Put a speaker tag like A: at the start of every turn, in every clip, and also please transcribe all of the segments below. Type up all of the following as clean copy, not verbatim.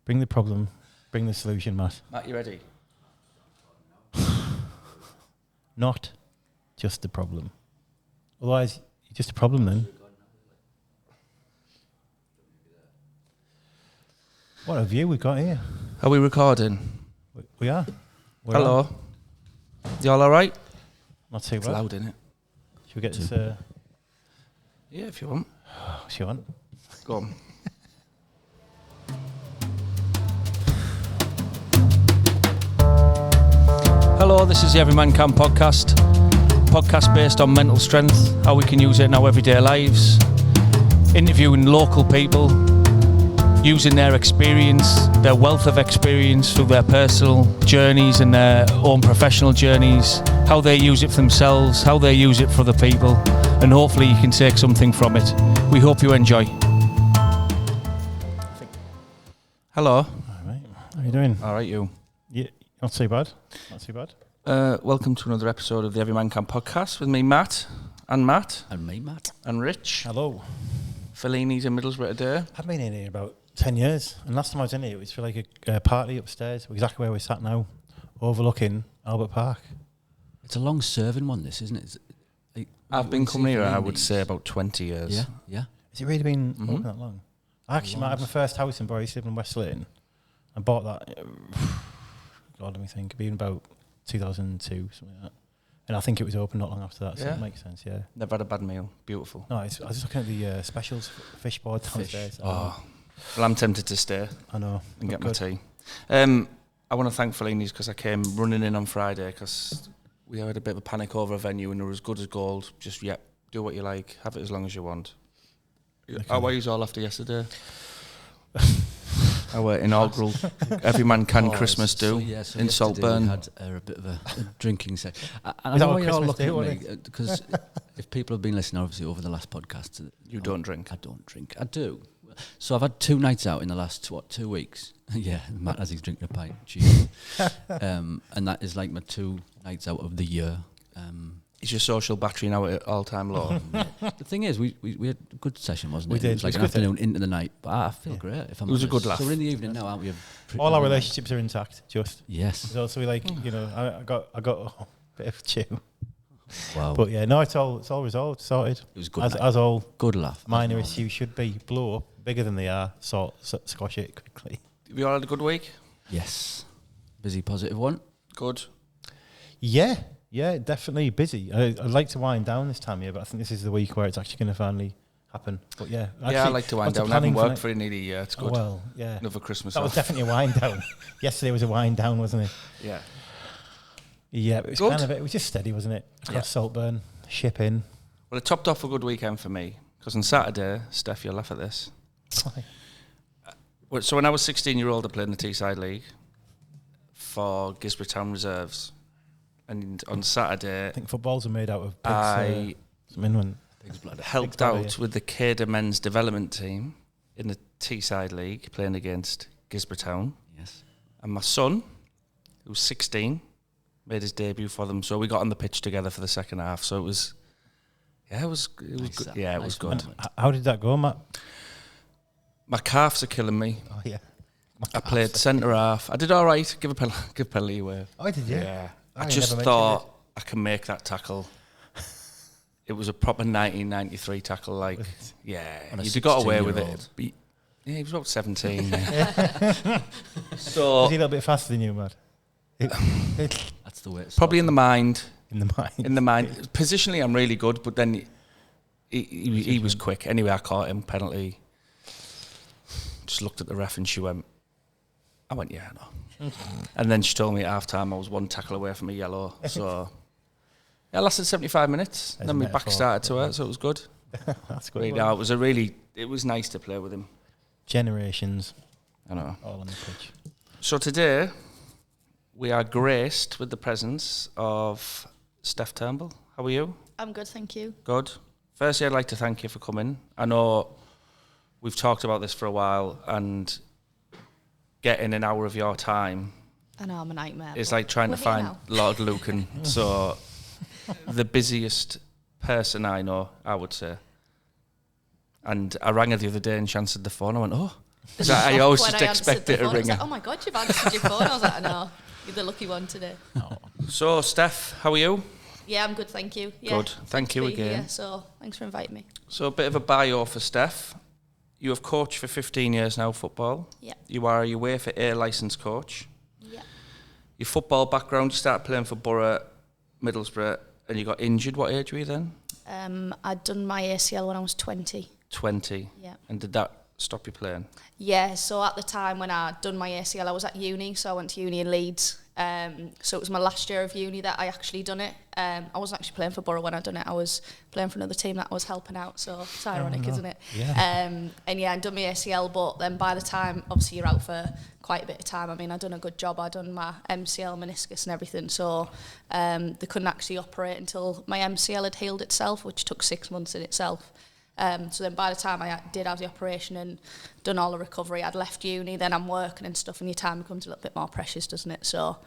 A: Bring the problem. Bring the solution, Matt.
B: Matt, you ready?
A: Not just the problem. Otherwise, you're just a problem then. What a view we got here.
B: Are we recording?
A: We are. We're
B: Hello.
A: on.
B: You all right?
A: Not too
B: It's
A: bad.
B: loud, isn't it?
A: Should we get this?
B: Yeah, if you want.
A: If you want.
B: Go on. Hello, this is the Every Man Can podcast. Podcast based on mental strength, how we can use it in our everyday lives. Interviewing local people, using their experience, their wealth of experience through their personal journeys and their own professional journeys, how they use it for themselves, how they use it for other people, and hopefully you can take something from it. We hope you enjoy. Hello.
A: All right. How are you doing?
B: All right, you.
A: Yeah, not too bad. Not too bad.
B: Welcome to another episode of the Every Man Can podcast with me, Matt. And
C: me, Matt.
B: And Rich.
A: Hello.
B: Fellinis in Middlesbrough today.
A: I've been in here about 10 years, and last time I was in here, it was for like a party upstairs, exactly where we sat now, overlooking Albert Park.
C: It's a long-serving one, this, isn't it?
B: I've been coming here, I would say, about 20 years.
C: Yeah.
A: Has it really been open that long? I actually might have my first house in Boris, living in West Lane. I bought that, God, let me think, been about 2002, something like that. And I think it was open not long after that, so
B: Yeah.
A: it makes sense, yeah.
B: Never had a bad meal. Beautiful.
A: No, I was just looking at the specials, fish board downstairs.
B: Oh, well, I'm tempted to stay
A: I know.
B: and get
A: Good.
B: my tea. I want to thank Fellinis because I came running in on Friday because we had a bit of a panic over a venue and they were as good as gold. Just, do what you like, have it as long as you want. How are you all after yesterday? Our inaugural Every Man Can Christmas do in Saltburn.
C: We had a bit of a drinking session. I
A: Was that
C: know
A: what
C: you're all
A: Christmas
C: looking
A: do,
C: at me because if people have been listening, obviously, over the last podcast,
B: You don't drink?
C: I don't drink. I do. So I've had 2 nights out in the last 2 weeks. Yeah, Matt as he's drinking a pint. Cheers. And that is like my 2 nights out of the year.
B: Is your social battery now at all-time low?
C: The thing is, we had a good session, wasn't it?
A: We did.
C: It was like an afternoon into the night, but I feel great. If I'm
B: It was a
C: honest.
B: good laugh.
C: So we're in the evening now, aren't we?
A: All our relationships are intact, just.
C: Yes.
A: So we like, I got a bit of chew.
C: Wow.
A: But yeah, no, it's all resolved, sorted.
C: It was good.
A: As all
C: Good laugh.
A: minor issues should be. Blow up, bigger than they are, squash it quickly.
B: Have you all had a good week?
C: Yes. Busy, positive one.
B: Good.
A: Yeah, definitely busy. I'd like to wind down this time of year, but I think this is the week where it's actually going to finally happen. But yeah.
B: I like to wind down. I haven't worked for nearly a year. It's good.
A: Oh, well, yeah.
B: Another Christmas
A: That was
B: off.
A: definitely a wind down. Yesterday was a wind down, wasn't it?
B: Yeah.
A: Yeah, but it was
B: Good.
A: it was just steady, wasn't it? Across Saltburn, shipping.
B: Well, it topped off a good weekend for me because on Saturday, Steph, you'll laugh at this. So when I was 16-year-old, I played in the Teesside League for Gisborough Town Reserves. And on Saturday,
A: I think footballs are made out of pigs.
B: I helped out with the Cader men's development team in the Teesside League, playing against Gisborough Town.
C: Yes.
B: And my son, who was 16, made his debut for them. So we got on the pitch together for the second half. So it was
C: Nice,
B: good. Yeah, it was good.
A: How did that go, Matt?
B: My calves are killing me.
A: Oh, yeah.
B: I played centre half. I did all right. Give penalty away.
A: Oh, did you?
B: Yeah. I
A: you
B: just
A: never
B: thought
A: mentioned
B: I can make that tackle. It was a proper 1993 tackle. Like,
C: On a
B: you'd have got away with
C: 16-year-old.
B: it. But he was about 17. So
A: Was he a little bit faster than you, Matt?
C: That's the way it's
B: probably in the mind.
A: In the mind.
B: In the mind. Positionally, I'm really good, but then he was quick. Anyway, I caught him, penalty. Just looked at the ref and I went, yeah, no. And then she told me at half-time I was one tackle away from a yellow. So, yeah, it lasted 75 minutes.
A: There's
B: Then
A: a
B: my back
A: metaphor.
B: started to hurt, so it was good.
A: That's good.
B: Really, it was nice to play with him.
A: Generations
B: I know.
A: all on the pitch.
B: So today, we are graced with the presence of Steph Turnbull. How are you?
D: I'm good, thank you.
B: Good. Firstly, I'd like to thank you for coming. I know we've talked about this for a while, and getting an hour of your time
D: I know, I'm a nightmare.
B: is like trying to
D: we're here
B: find
D: now.
B: Lord Lucan. So, the busiest person I know, I would say. And I rang her the other day and she answered the phone. I went, oh, I always
D: When
B: just
D: I answered
B: expect
D: the
B: it to
D: phone, I was
B: ring.
D: like, oh my God, you've answered your phone. I was like, no, you're the lucky one today.
B: So, Steph, how are you?
D: Yeah, I'm good, thank you. Yeah,
B: Good, thank you
D: to be
B: again.
D: here, so thanks for inviting me.
B: So, a bit of a bio for Steph. You have coached for 15 years now, football.
D: Yeah.
B: You are a UEFA A licensed coach.
D: Yeah.
B: Your football background, you started playing for Borough, Middlesbrough, and you got injured. What age were you then?
D: I'd done my ACL when I was 20.
B: 20.
D: Yeah.
B: And did that stop you playing?
D: Yeah, so at the time when I'd done my ACL, I was at uni, so I went to uni in Leeds. So it was my last year of uni that I actually done it. I wasn't actually playing for Borough when I'd done it. I was playing for another team that I was helping out, so it's ironic, isn't it?
A: Yeah.
D: And yeah, I'd done my ACL, but then by the time, obviously you're out for quite a bit of time. I mean, I'd done a good job. I'd done my MCL, meniscus and everything, so they couldn't actually operate until my MCL had healed itself, which took 6 months in itself. So then by the time I did have the operation and done all the recovery, I'd left uni, then I'm working and stuff, and your time becomes a little bit more precious, doesn't it? So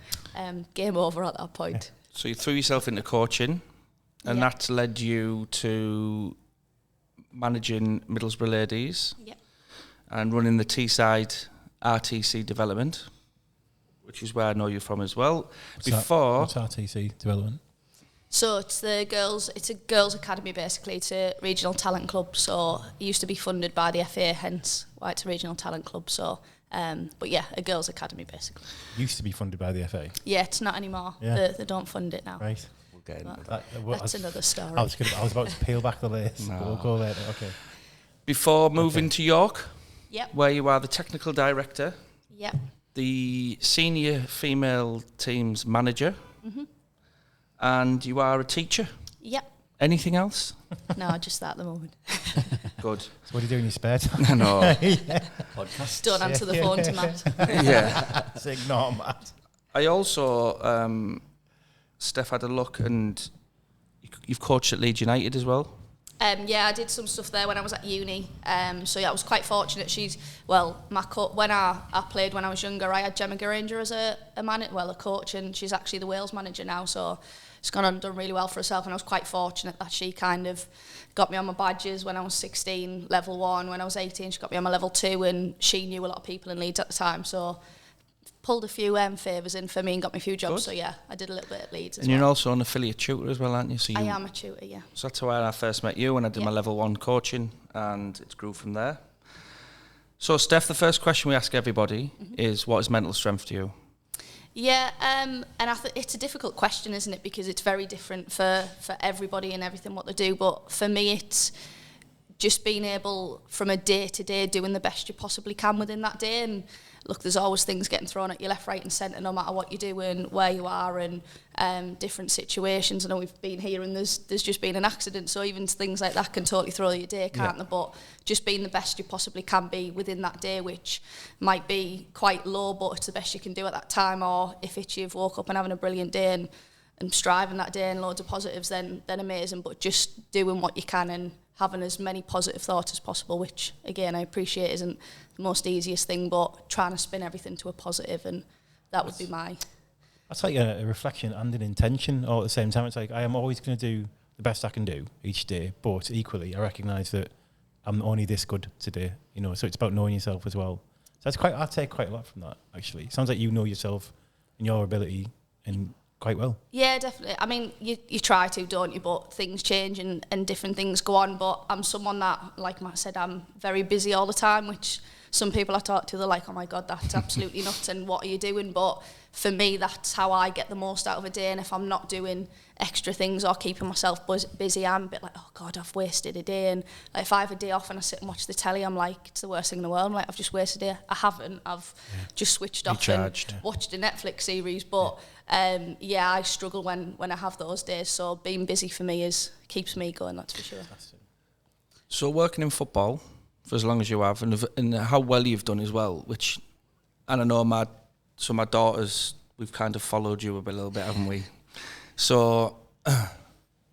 D: game over at that point.
B: So you threw yourself into coaching, and
D: Yeah.
B: that's led you to managing Middlesbrough ladies
D: Yeah.
B: and running the Teesside RTC development, which is where I know you're from as well.
A: What's RTC development?
D: So it's a girls' academy basically. It's a regional talent club. So it used to be funded by the FA, hence why it's a regional talent club. So, but yeah, a girls' academy basically.
A: Used to be funded by the FA.
D: Yeah, it's not anymore.
A: Yeah.
D: They don't fund it now.
A: Right.
B: We'll get into
D: But
B: that.
D: that's another story.
A: I was about to peel back the layers.
B: No.
A: But we'll go later. Okay.
B: Before moving to York,
D: Yep.
B: where you are the technical director,
D: Yep.
B: the senior female team's manager, and you are a teacher.
D: Yep.
B: Anything else?
D: No, just that at the moment.
B: Good.
A: So what do you do in your spare time?
B: No.
C: Podcast.
D: Don't answer the phone to Matt.
B: Yeah.
A: Just ignore Matt.
B: I also, Steph, had a look, and you've coached at Leeds United as well.
D: Yeah, I did some stuff there when I was at uni. So yeah, I was quite fortunate. When I played when I was younger, I had Gemma Granger as a coach, and she's actually the Wales manager now. So she's gone on and done really well for herself, and I was quite fortunate that she kind of got me on my badges when I was 16, level 1. When I was 18, she got me on my level 2, and she knew a lot of people in Leeds at the time. So pulled a few favours in for me and got me a few jobs.
B: Good.
D: So yeah, I did a little bit at Leeds as
B: And
D: well.
B: you're also an affiliate tutor as well, aren't you? So
D: I am a tutor, yeah.
B: So that's where I first met you when I did
D: Yeah.
B: my level 1 coaching, and it grew from there. So, Steph, the first question we ask everybody is, what is mental strength to you?
D: Yeah, and I think it's a difficult question, isn't it? Because it's very different for everybody and everything what they do. But for me, it's just being able, from a day to day, doing the best you possibly can within that day. And look, there's always things getting thrown at you left, right and centre, no matter what you're doing, where you are, and different situations. I know we've been here and there's just been an accident, so even things like that can totally throw your day, can't they? But just being the best you possibly can be within that day, which might be quite low, but it's the best you can do at that time. Or if it's you've woke up and having a brilliant day and striving that day and loads of positives, then amazing. But just doing what you can and having as many positive thoughts as possible, which again I appreciate isn't the most easiest thing, but trying to spin everything to a positive, and that would be my...
A: That's like a reflection and an intention all at the same time. It's like I am always going to do the best I can do each day, but equally I recognise that I'm only this good today, you know, so it's about knowing yourself as well. So I take quite a lot from that, actually. It sounds like you know yourself and your ability and quite well.
D: Yeah, definitely. I mean, you try to, don't you? But things change and different things go on. But I'm someone that, like Matt said, I'm very busy all the time, which some people I talk to, they're like, oh my God, that's absolutely nuts, and what are you doing? But for me, that's how I get the most out of a day. And if I'm not doing extra things or keeping myself busy, I'm a bit like, oh God, I've wasted a day. And like, if I have a day off and I sit and watch the telly, I'm like, it's the worst thing in the world. I'm like, I've just wasted a day. I haven't. I've just switched off and watched a Netflix series. But I struggle when I have those days. So being busy for me keeps me going, that's for sure.
B: So working in football for as long as you have, and how well you've done as well, which, and I know my daughters, we've kind of followed you a little bit, haven't we? So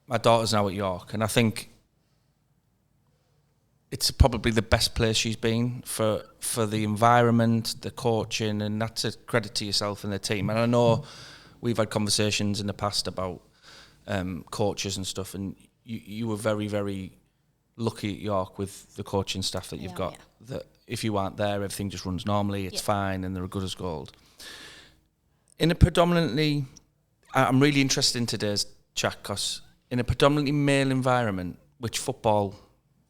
B: my daughter's now at York, and I think it's probably the best place she's been for the environment, the coaching, and that's a credit to yourself and the team. And I know we've had conversations in the past about coaches and stuff, and you were very, very lucky at York with the coaching staff that you've got. that if you aren't there, everything just runs normally, it's fine, and they're good as gold. In a predominantly, I'm really interested in today's chat, because in a predominantly male environment, which football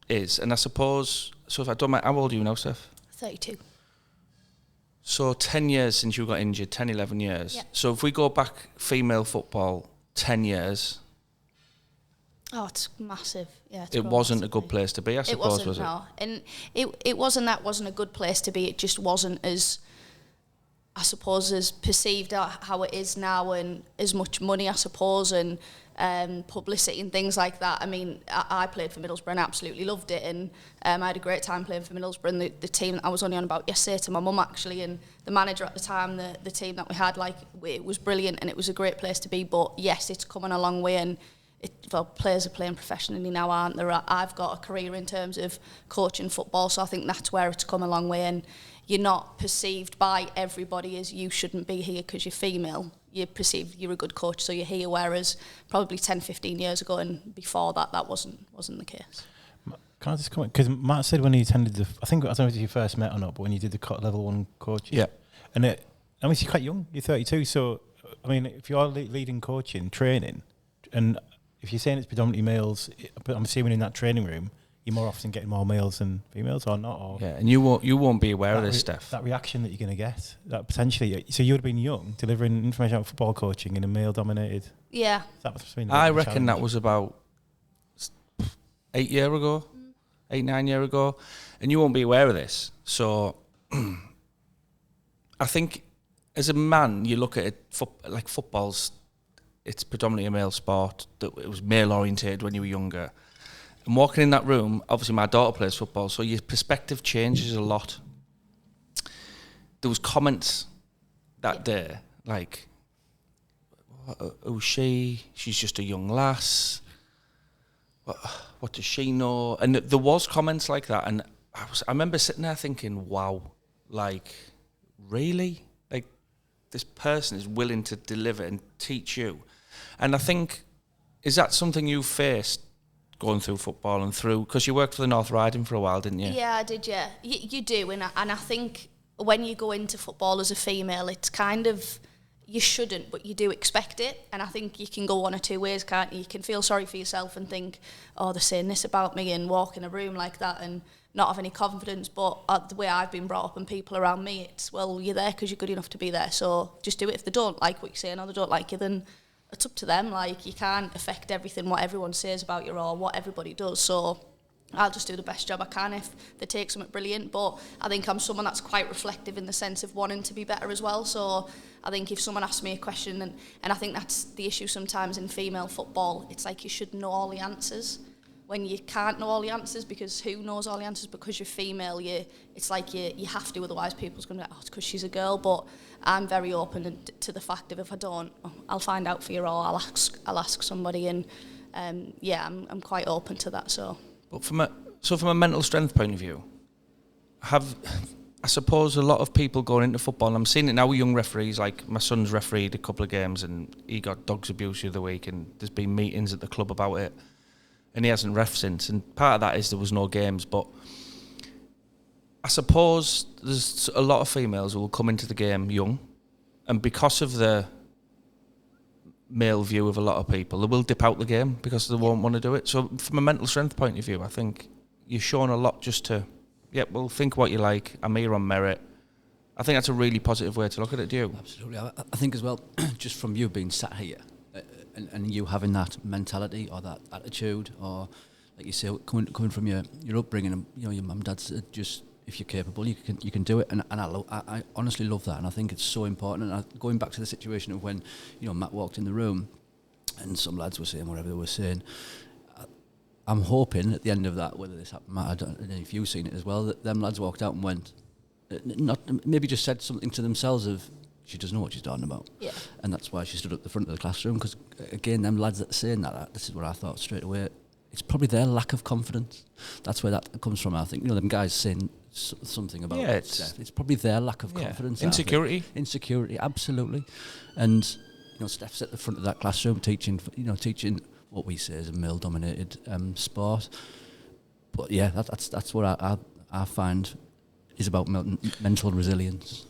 B: is, and I suppose, so if I don't mind, how old are you now, Steph?
D: 32.
B: So 10 years since you got injured, 10, 11 years.
D: Yeah.
B: So if we go back female football 10 years...
D: Oh, it's massive. Yeah,
B: it wasn't a good place to be, I suppose, was it?
D: No. And it wasn't a good place to be. It just wasn't as, I suppose, as perceived how it is now, and as much money, I suppose, and publicity and things like that. I mean, I played for Middlesbrough and absolutely loved it, and I had a great time playing for Middlesbrough. And the team that I was only on about yesterday to my mum, actually, and the manager at the time, the team that we had, like, it was brilliant and it was a great place to be. But yes, it's coming a long way, and players are playing professionally now, aren't there? I've got a career in terms of coaching football, so I think that's where it's come a long way, and you're not perceived by everybody as you shouldn't be here because you're female. You're perceived you're a good coach, so you're here, whereas probably 10, 15 years ago and before that wasn't the case.
A: Can I just comment? Because Matt said when he attended I don't know if you first met or not, but when you did the level 1 coaching.
B: Yeah.
A: And you're quite young, you're 32, so, I mean, if you're leading coaching, training, and if you're saying it's predominantly males, but I'm assuming in that training room, you're more often getting more males than females, or not? Or
B: yeah, and you won't be aware of this stuff.
A: That reaction that you're going to get, that potentially. So you would have been young, delivering information about football coaching in a male-dominated.
D: Yeah.
B: I reckon that was about 8 years ago, 8-9 years ago, and you won't be aware of this. So, I think as a man, you look at it like football's. It's predominantly a male sport. That it was male oriented when you were younger. And walking in that room, obviously my daughter plays football, so your perspective changes a lot. There was comments that day, like, who's she? She's just a young lass. What does she know? And there was comments like that, and I remember sitting there thinking, wow, like, really? Like, this person is willing to deliver and teach you. And I think, is that something you faced going through football and through, because you worked for the North Riding for a while, didn't you?
D: Yeah, I did, yeah. You do, and I think when you go into football as a female, it's kind of, you shouldn't, but you do expect it, and I think you can go one or two ways, can't you? You can feel sorry for yourself and think, oh, they're saying this about me, and walk in a room like that and not have any confidence, but the way I've been brought up and people around me, it's, well, you're there because you're good enough to be there, so just do it. If they don't like what you're saying or they don't like you, then it's up to them. Like, you can't affect everything, what everyone says about you or what everybody does, so I'll just do the best job I can. If they take something brilliant, but I think I'm someone that's quite reflective in the sense of wanting to be better as well, so I think if someone asks me a question, and I think that's the issue sometimes in female football, it's like you should know all the answers when you can't know all the answers, because who knows all the answers? Because you're female, it's like you have to, otherwise people's going to be like, oh, it's because she's a girl. But I'm very open to the fact of, if I don't, I'll find out for you, or I'll ask somebody, and I'm quite open to that. So,
B: but from a mental strength point of view, I suppose a lot of people going into football, and I'm seeing it now with young referees, like my son's refereed a couple of games and he got dogs abuse the other week, and there's been meetings at the club about it, and he hasn't ref since, and part of that is there was no games. But I suppose there's a lot of females who will come into the game young, and because of the male view of a lot of people, they will dip out the game because they won't want to do it. So from a mental strength point of view, I think you're showing a lot just to, well, think what you like, I'm here on merit. I think that's a really positive way to look at it, do you?
C: Absolutely. I think as well, just from you being sat here, and you having that mentality or that attitude, or like you say, coming from your upbringing, and your mum and dad's just, if you're capable, you can do it, and I honestly love that, and I think it's so important. And going back to the situation of when Matt walked in the room, and some lads were saying whatever they were saying, I'm hoping at the end of that, whether this happened, Matt, I don't know if you've seen it as well, that them lads walked out and went, maybe just said something to themselves of, she doesn't know what she's talking about. Yeah. And that's why she stood at the front of the classroom, because, again, them lads that are saying that, this is what I thought straight away, it's probably their lack of confidence. That's where that comes from, I think. Them guys saying something about Steph. It's probably their lack of confidence. Insecurity, absolutely. And, Steph's at the front of that classroom teaching what we say is a male-dominated sport. But, yeah, that's what I I find is about mental resilience.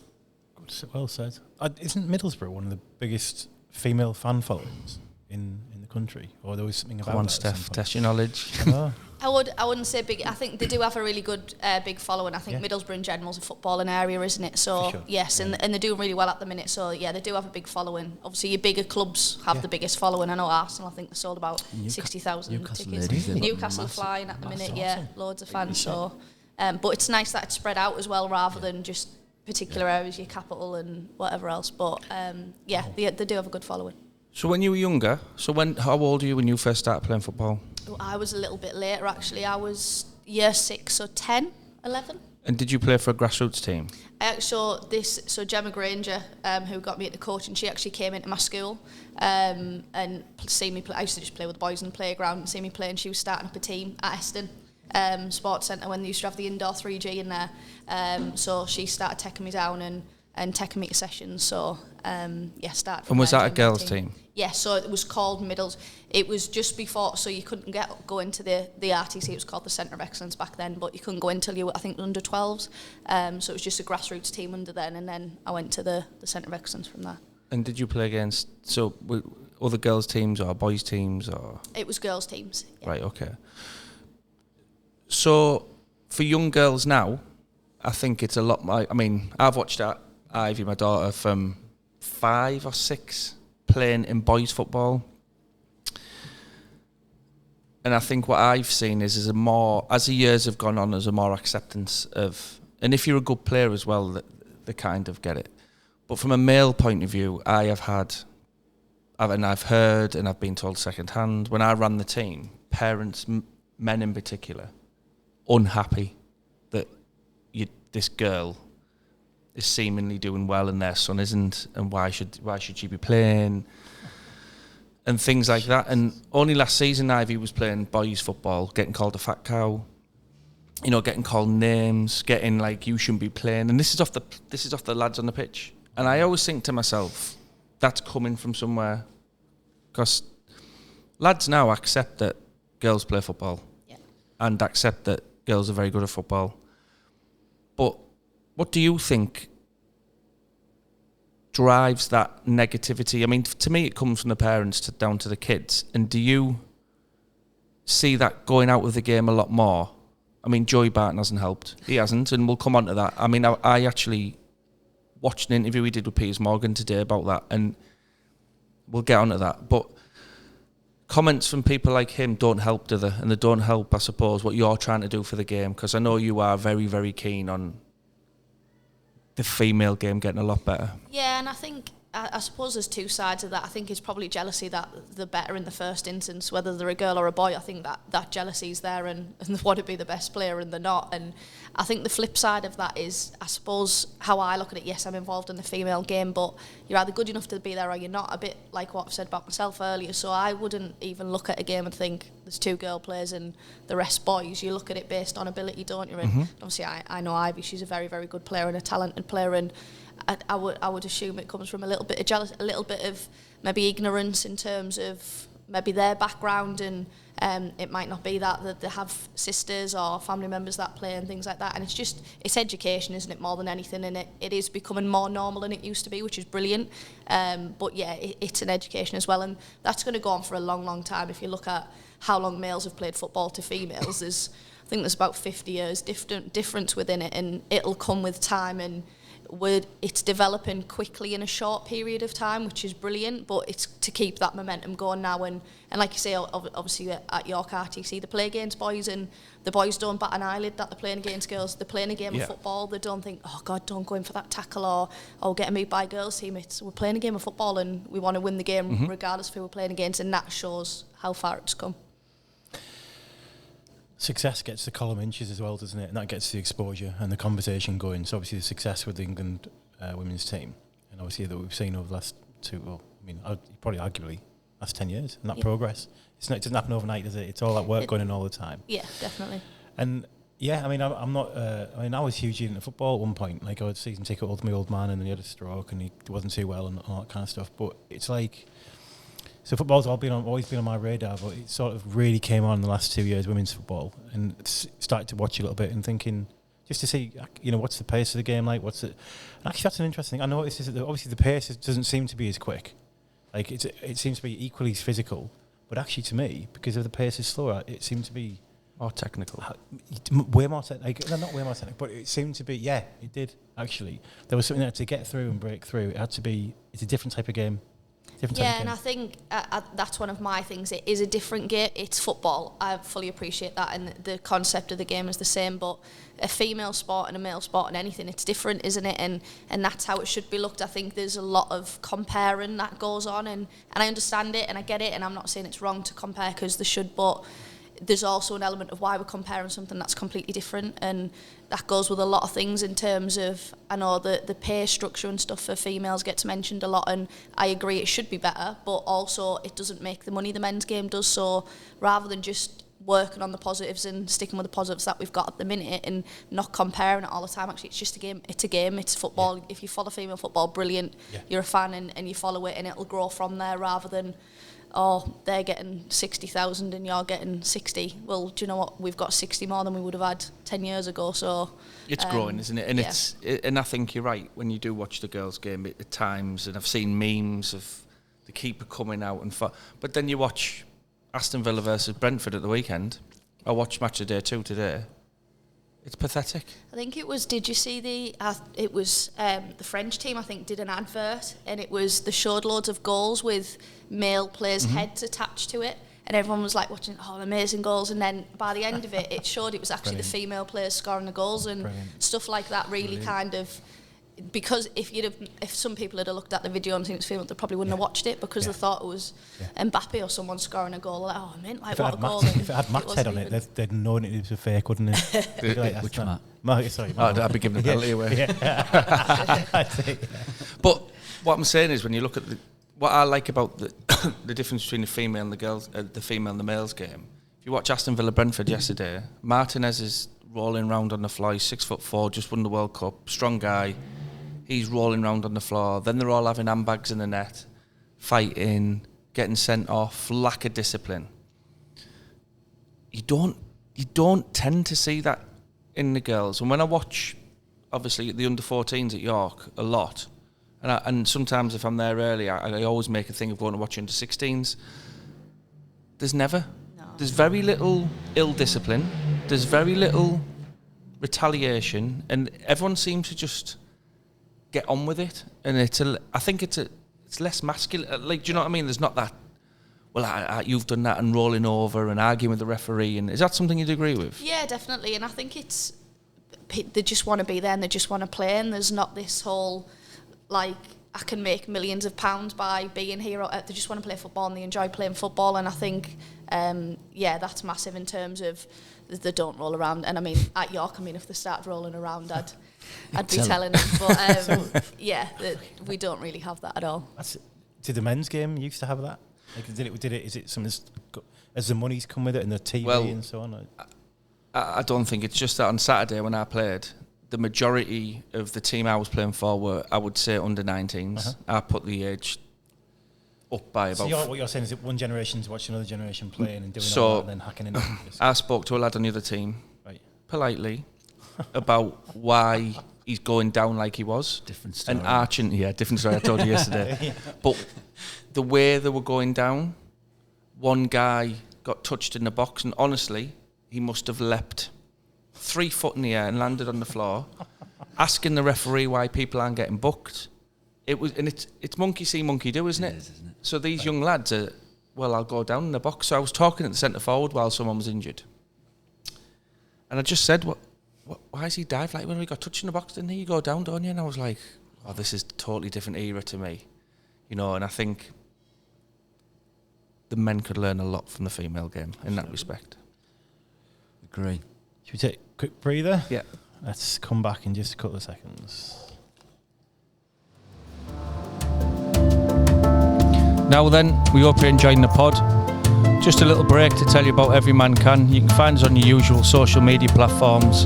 A: Well said. Isn't Middlesbrough one of the biggest female fan followings in the country? Or there was something about
B: Go on,
A: that
B: Steph, test your knowledge.
D: I wouldn't say big. I think they do have a really good big following. I think Middlesbrough in general is a footballing area, isn't it? So
A: sure.
D: yes, and they're doing really well at the minute. So yeah, they do have a big following. Obviously, your bigger clubs have the biggest following. I know Arsenal. I think they sold about 60,000 tickets. Newcastle flying at the minute. Yeah, loads of fans. So, but it's nice that it's spread out as well, rather than just particular areas, your capital and whatever else. But they do have a good following.
B: So when you were younger, how old were you when you first started playing football?
D: I was a little bit later, actually. I was year 6, so 10, 11.
B: And did you play for a grassroots team?
D: So Gemma Granger, who got me into coaching, she actually came into my school and seen me play. I used to just play with the boys in the playground and see me play, and she was starting up a team at Eston Sports Centre when they used to have the indoor 3G in there. So she started taking me down and taking me to sessions. So started.
B: And was that a girls' team?
D: Yeah, so it was called Middles. It was just before, so you couldn't go into the RTC. It was called the Centre of Excellence back then, but you couldn't go until you were, I think, under 12s. So it was just a grassroots team under then, and then I went to the Centre of Excellence from there.
B: And did you play against other girls' teams or boys' teams? Or
D: it was girls' teams. Yeah.
B: Right, okay. So for young girls now, I think it's a lot more. I mean, I've watched Ivy, my daughter, from 5 or 6 playing in boys football, and I think what I've seen is as the years have gone on, there's a more acceptance of, and if you're a good player as well, they kind of get it. But from a male point of view, I've heard and I've been told secondhand, when I ran the team, parents, men in particular, unhappy that this girl is seemingly doing well and their son isn't, and why should she be playing, and things like that. And only last season Ivy was playing boys football, getting called a fat cow, getting called names, getting like, you shouldn't be playing, and this is off the lads on the pitch. And I always think to myself, that's coming from somewhere, because lads now accept that girls play football and accept that girls are very good at football. But what do you think drives that negativity? I mean, to me, it comes from the parents down to the kids. And do you see that going out of the game a lot more? I mean, Joey Barton hasn't helped. He hasn't, and we'll come on to that. I mean, I actually watched an interview he did with Piers Morgan today about that, and we'll get on to that. But comments from people like him don't help, do they? And they don't help, I suppose, what you're trying to do for the game, because I know you are very, very keen on the female game getting a lot better. Yeah,
D: and I suppose there's two sides of that. I think it's probably jealousy that they're better in the first instance, whether they're a girl or a boy. I think that jealousy's there, and they want to be the best player and they're not. And I think the flip side of that is, I suppose, how I look at it. Yes, I'm involved in the female game, but you're either good enough to be there or you're not, a bit like what I've said about myself earlier. So I wouldn't even look at a game and think there's 2 girl players and the rest boys. You look at it based on ability, don't you? And obviously I know Ivy, she's a very, very good player and a talented player, and I would assume it comes from a little bit of jealousy, a little bit of maybe ignorance in terms of maybe their background, and it might not be that they have sisters or family members that play and things like that. And it's education, isn't it, more than anything, and it is becoming more normal than it used to be, which is brilliant. But yeah, it's an education as well, and that's going to go on for a long, long time. If you look at how long males have played football to females, I think there's about 50 years difference within it, and it'll come with time, and it's developing quickly in a short period of time, which is brilliant, but it's to keep that momentum going now. And like you say, obviously at York RTC, they play against boys, and the boys don't bat an eyelid that they're playing against girls. They're playing a game of football. They don't think, oh God, don't go in for that tackle, or get moved by a girls team. We're playing a game of football and we want to win the game regardless of who we're playing against, and that shows how far it's come.
A: Success gets the column inches as well, doesn't it? And that gets the exposure and the conversation going. So obviously the success with the England women's team, and obviously that we've seen over the last probably arguably last 10 years, and that progress. It doesn't happen overnight, does it? It's all that work going on all the time.
D: Yeah, definitely.
A: And yeah, I mean, I'm not. I was hugely into football at one point. Like, I had season ticket with my old man, and then he had a stroke, and he wasn't too well, and all that kind of stuff. But it's like, so football's always been on my radar, but it sort of really came on in the last 2 years, women's football, and started to watch a little bit and thinking, just to see, what's the pace of the game like? What's it? Actually, that's an interesting thing. I noticed is that obviously the pace doesn't seem to be as quick. Like it seems to be equally as physical, but actually to me, because of the pace is slower, it seemed to be
B: more technical.
A: Way more technical. Not way more technical, but it seemed to be. Yeah, it did actually. There was something there to get through and break through. It had to be. It's a different type of game.
D: And I think that's one of my things. It is a different game. It's football. I fully appreciate that, and the concept of the game is the same. But a female sport and a male sport and anything, it's different, isn't it? And that's how it should be looked. I think there's a lot of comparing that goes on, and I understand it and I get it, and I'm not saying it's wrong to compare because there should, but there's also an element of why we're comparing something that's completely different, and that goes with a lot of things in terms of, I know the pay structure and stuff for females gets mentioned a lot, and I agree it should be better, but also it doesn't make the money the men's game does. So rather than just working on the positives and sticking with the positives that we've got at the minute and not comparing it all the time, actually it's just a game, it's football. Yeah. If you follow female football, brilliant, you're a fan and you follow it and it'll grow from there, rather than they're getting 60,000 and you're getting 60. Well, do you know what? We've got 60 more than we would have had 10 years ago. So
B: it's growing, isn't it? And and I think you're right when you do watch the girls' game at times. And I've seen memes of the keeper coming out but then you watch Aston Villa versus Brentford at the weekend. I watched Match of Day 2 today. It's pathetic.
D: I think it was. Did you see the French team? I think did an advert, and they showed loads of goals with male players' heads attached to it, and everyone was like watching, amazing goals. And then by the end of it, it showed it was actually the female players scoring the goals and stuff like that. Really kind of. Because if some people had looked at the video and seen it's female, they probably wouldn't have watched it because they thought it was Mbappe or someone scoring a goal. Like, what a goal!
A: If it had Matt's head on it, they'd known it was a fake, wouldn't it?
C: Like, which Matt?
A: Sorry,
B: I'd be giving a penalty away. But what I'm saying is, when you look at what I like about the difference between the female and the female and the males game. If you watch Aston Villa Brentford yesterday, Martinez is rolling around on the floor. He's 6'4", just won the World Cup, strong guy. He's rolling around on the floor. Then they're all having handbags in the net, fighting, getting sent off, lack of discipline. You don't tend to see that in the girls. And when I watch, obviously, the under-14s at York a lot, and sometimes if I'm there early, I always make a thing of going to watch under-16s. There's very little ill discipline. There's very little retaliation, and everyone seems to just get on with it. And I think it's less masculine. Like, do you know what I mean? There's not that. Well, you've done that and rolling over and arguing with the referee. And is that something you'd agree with? Yeah,
D: definitely. And I think they just want to be there and they just want to play. And there's not this whole like, I can make millions of pounds by being here. They just want to play football and they enjoy playing football. And I think, that's massive in terms of they don't roll around. And I mean, at York, if they started rolling around, I'd be telling them. But we don't really have that at all.
A: Did the men's game used to have that? Like, is it something as the money's come with it and the TV and so on?
B: I don't think it's just that. On Saturday when I played, the majority of the team I was playing for were, I would say, under 19s. I put the age up by about.
A: So what you're saying is that one generation's watching another generation playing and doing all that and then hacking in.
B: I spoke to a lad on the other team, politely, about why he's going down like he was.
C: Different story.
B: And arching, different story I told you yesterday. But the way they were going down, one guy got touched in the box, and honestly, he must have leapt 3 foot in the air and landed on the floor, asking the referee why people aren't getting booked. It's monkey see, monkey do, isn't it?
C: Isn't it?
B: So these young lads are, I'll go down in the box. So I was talking at the centre forward while someone was injured, and I just said, why has he dived like when we got touched in the box? Didn't he? You go down, don't you? And I was like, this is a totally different era to me, and I think the men could learn a lot from the female game in that respect.
C: Agree.
A: Should we take a quick breather?
B: Yeah.
A: Let's come back in just a couple of seconds.
B: Now then, we hope you're enjoying the pod. Just a little break to tell you about Every Man Can. You can find us on your usual social media platforms.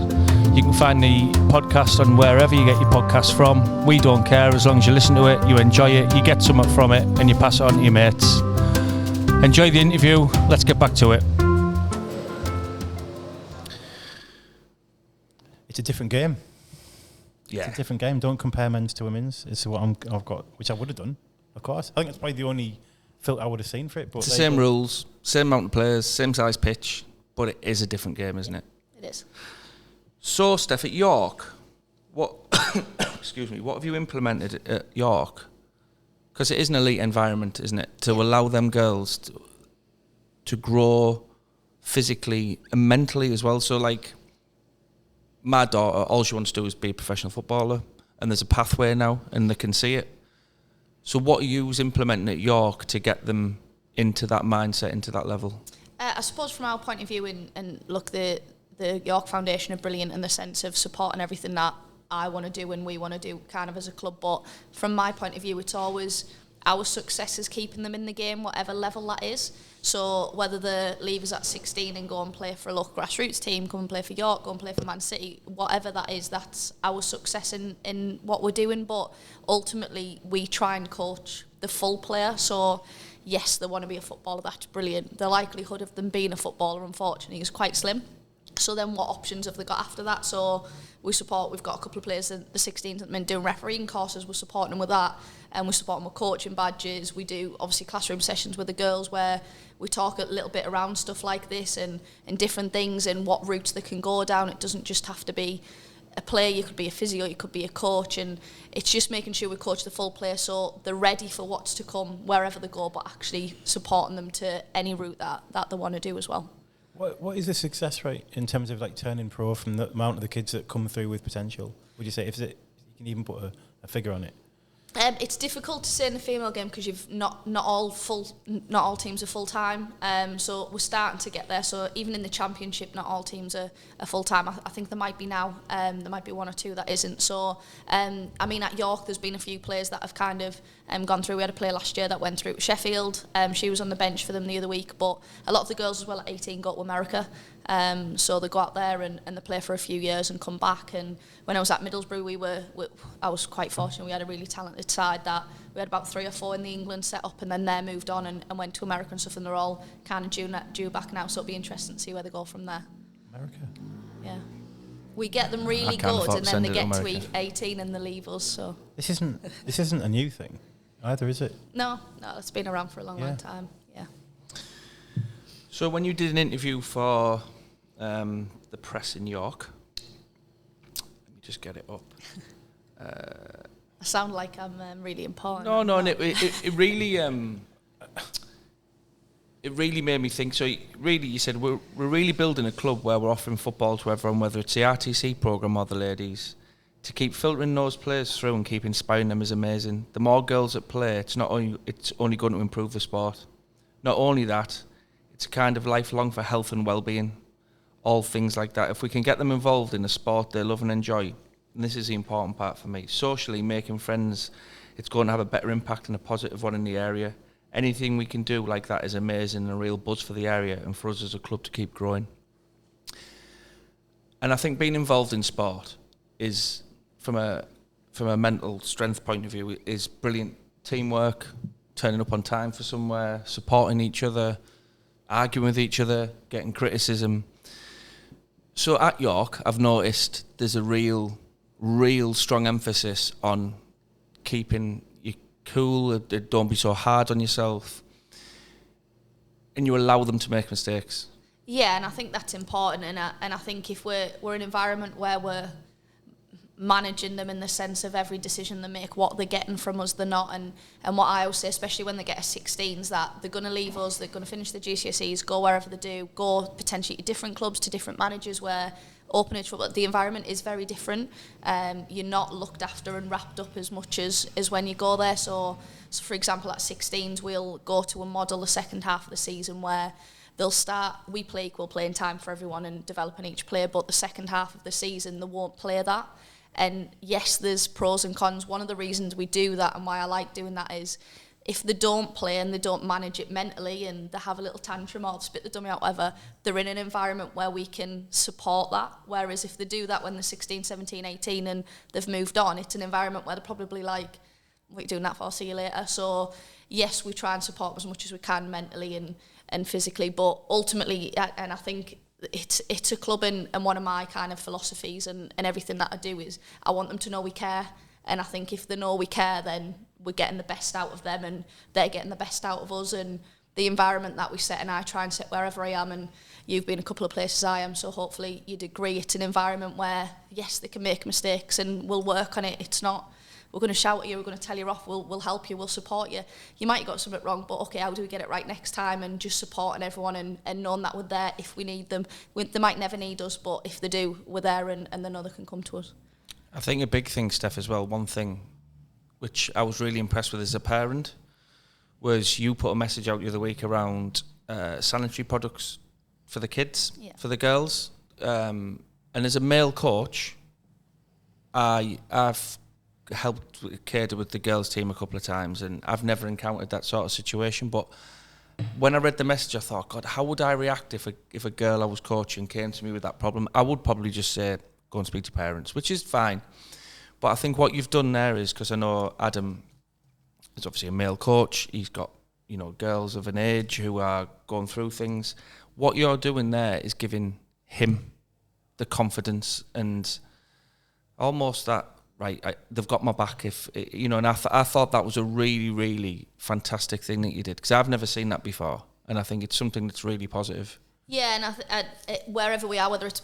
B: You can find the podcast on wherever you get your podcasts from. We don't care, as long as you listen to it, you enjoy it, you get something from it, and you pass it on to your mates. Enjoy the interview. Let's get back to it.
A: It's a different game.
B: Yeah.
A: It's a different game. Don't compare men's to women's. It's what I've got, which I would have done, of course. I think that's probably the only filter I would have seen for it. But
B: it's the same rules, same amount of players, same size pitch, but it is a different game, isn't it?
D: It is.
B: So, Steph, at York, what excuse me, what have you implemented at York? Because it is an elite environment, isn't it? To allow them girls to grow physically and mentally as well. So, like, my daughter, all she wants to do is be a professional footballer, and there's a pathway now, and they can see it. So what are you implementing at York to get them into that mindset, into that level?
D: I suppose from our point of view, and look, the York Foundation are brilliant in the sense of supporting everything that I want to do and we want to do kind of as a club. But from my point of view, it's always our success is keeping them in the game, whatever level that is. So whether the leavers at 16 and go and play for a local grassroots team, come and play for York, go and play for Man City, whatever that is, that's our success in what we're doing. But ultimately, we try and coach the full player. So yes, they want to be a footballer, that's brilliant. The likelihood of them being a footballer, unfortunately, is quite slim. So then what options have they got after that? So we've got a couple of players in the 16s that have been doing refereeing courses, we're supporting them with that, and we support them with coaching badges. We do obviously classroom sessions with the girls where we talk a little bit around stuff like this and different things and what routes they can go down. It doesn't just have to be a player, you could be a physio, you could be a coach, and it's just making sure we coach the full player so they're ready for what's to come wherever they go, but actually supporting them to any route that they want to do as well.
A: What is the success rate in terms of like turning pro from the amount of the kids that come through with potential? Would you say you can even put a figure on it?
D: It's difficult to say in the female game because you've not all teams are full time. So we're starting to get there. So even in the championship, not all teams are full time. I think there might be now. There might be one or two that isn't. So I mean, at York, there's been a few players that have kind of gone through. We had a player last year that went through Sheffield. She was on the bench for them the other week. But a lot of the girls as well at 18 go to America. So they go out there and they play for a few years and come back. And when I was at Middlesbrough, I was quite fortunate. We had a really talented side that we had about 3 or 4 in the England set up, and then they moved on and went to America and stuff, and they're all kind of due back now. So it'll be interesting to see where they go from there.
A: America.
D: Yeah, we get them really good, and then they get to 18 and they leave us. So this
A: isn't a new thing either, is it?
D: No, it's been around for a long time. Yeah.
B: So when you did an interview for the press in York, let me just get it up.
D: I sound like I'm really important.
B: No, and it really it really made me think. So really, you said we're really building a club where we're offering football to everyone, whether it's the RTC programme or the ladies. To keep filtering those players through and keep inspiring them is amazing. The more girls that play, it's only going to improve the sport. Not only that, it's kind of lifelong for health and well-being, all things like that. If we can get them involved in a sport they love and enjoy, and this is the important part for me, socially making friends, it's going to have a better impact and a positive one in the area. Anything we can do like that is amazing and a real buzz for the area and for us as a club to keep growing. And I think being involved in sport is, from a mental strength point of view, is brilliant. Teamwork, turning up on time for somewhere, supporting each other, arguing with each other, getting criticism. So at York, I've noticed there's a real strong emphasis on keeping you cool, don't be so hard on yourself, and you allow them to make mistakes.
D: Yeah, and I think that's important, and I think if we're an environment where we're managing them in the sense of every decision they make, what they're getting from us, they're not, and what I always say, especially when they get a 16s, that they're going to leave us, they're going to finish the GCSEs, go wherever they do, go potentially to different clubs, to different managers where open age football, the environment is very different. You're not looked after and wrapped up as much as when you go there. So for example, at 16s, we'll go to a model the second half of the season where they'll start, we play equal playing time for everyone and developing each player, but the second half of the season, they won't play that. And yes, there's pros and cons. One of the reasons we do that and why I like doing that is if they don't play and they don't manage it mentally and they have a little tantrum or spit the dummy out, whatever, they're in an environment where we can support that. Whereas if they do that when they're 16, 17, 18 and they've moved on, it's an environment where they're probably like, what are you doing that for? See you later. So yes, we try and support as much as we can mentally and physically, but ultimately, and I think it's a club, and one of my kind of philosophies and everything that I do is I want them to know we care. And I think if they know we care, then we're getting the best out of them and they're getting the best out of us. And the environment that we set, and I try and set wherever I am, and you've been a couple of places I am, so hopefully you'd agree it's an environment where, yes, they can make mistakes and we'll work on it. It's not, we're going to shout at you, we're going to tell you off, we'll help you, we'll support you. You might have got something wrong, but okay, how do we get it right next time? And just supporting everyone and knowing that we're there if we need them. They might never need us, but if they do, we're there and they know they can come to us.
B: I think a big thing, Steph, as well, one thing which I was really impressed with as a parent was you put a message out the other week around sanitary products for the kids, for the girls. And as a male coach, I've helped cater with the girls' team a couple of times, and I've never encountered that sort of situation. But when I read the message, I thought, God, how would I react if a girl I was coaching came to me with that problem? I would probably just say, go and speak to parents, which is fine. But I think what you've done there is, because I know Adam is obviously a male coach, he's got, you know, girls of an age who are going through things. What you're doing there is giving him the confidence and almost that, right, they've got my back if, you know, and I thought that was a really, really fantastic thing that you did, because I've never seen that before, and I think it's something that's really positive.
D: Yeah, and wherever we are, whether it's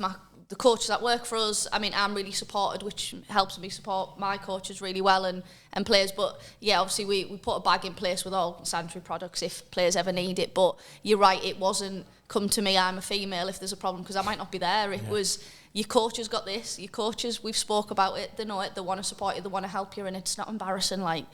D: the coaches that work for us, I mean, I'm really supported, which helps me support my coaches really well and players. But yeah, obviously we put a bag in place with all sanitary products if players ever need it. But you're right, it wasn't come to me, I'm a female, if there's a problem, because I might not be there. It was, your coaches got this, your coaches, we've spoke about it, they know it, they want to support you, they want to help you, and it's not embarrassing. Like,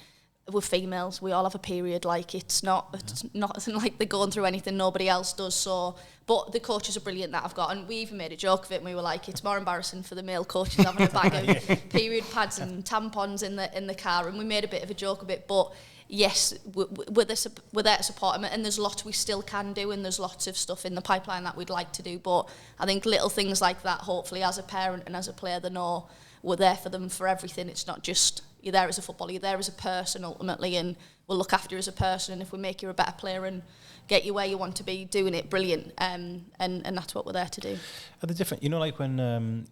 D: we're females, we all have a period, like it's not like they're going through anything nobody else does. So, but the coaches are brilliant that I've got, and we even made a joke of it, and we were like, it's more embarrassing for the male coaches having a bag of period pads and tampons in the car, and we made a bit of a joke of it. But yes, we're there to support them, and there's lots we still can do, and there's lots of stuff in the pipeline that we'd like to do. But I think little things like that, hopefully as a parent and as a player, they know we're there for them for everything. It's not just you're there as a footballer, you're there as a person ultimately, and we'll look after you as a person, and if we make you a better player and get you where you want to be doing it, brilliant. And that's what we're there to do.
A: Are they different? You know, like when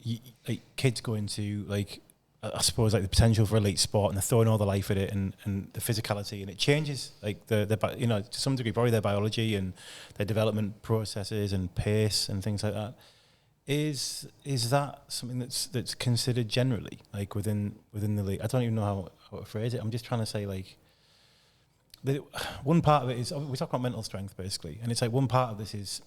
A: like kids go into, like, I suppose, like the potential for elite sport, and they're throwing all their life at it, and the physicality, and it changes, like the you know, to some degree, probably their biology and their development processes and pace and things like that. Is that something that's considered generally, like within the league? I don't even know how to phrase it. I'm just trying to say, like, one part of it is, we talk about mental strength basically, and it's like one part of this is